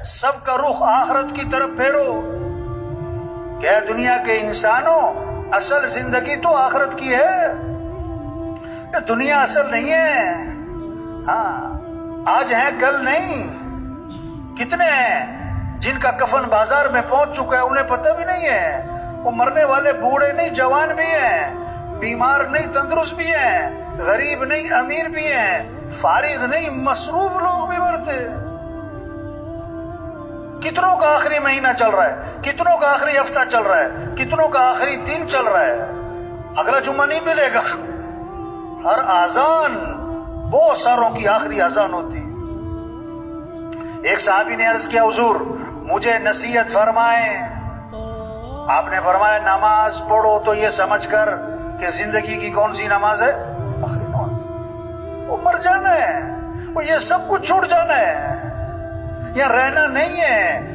سب کا رخ آخرت کی طرف پھیرو کہ دنیا کے انسانوں اصل زندگی تو آخرت کی ہے، یہ دنیا اصل نہیں ہے۔ ہاں آج ہیں کل نہیں، کتنے ہیں جن کا کفن بازار میں پہنچ چکا ہے انہیں پتہ بھی نہیں ہے، وہ مرنے والے بوڑھے نہیں جوان بھی ہیں، بیمار نہیں تندرست بھی ہیں، غریب نہیں امیر بھی ہیں، فارغ نہیں مصروف لوگ بھی مرتے۔ کتنوں کا آخری مہینہ چل رہا ہے، کتنوں کا آخری ہفتہ چل رہا ہے، کتنوں کا آخری دن چل رہا ہے، اگلا جمعہ نہیں ملے گا۔ ہر اذان بہت ساروں کی آخری اذان ہوتی۔ ایک صحابی نے عرض کیا حضور مجھے نصیحت فرمائیں۔ آپ نے فرمایا نماز پڑھو تو یہ سمجھ کر کہ زندگی کی کون سی نماز ہے؟ آخری نماز۔ وہ مر جانا ہے، وہ یہ سب کچھ چھوڑ جانا ہے، یہ رہنا نہیں ہے۔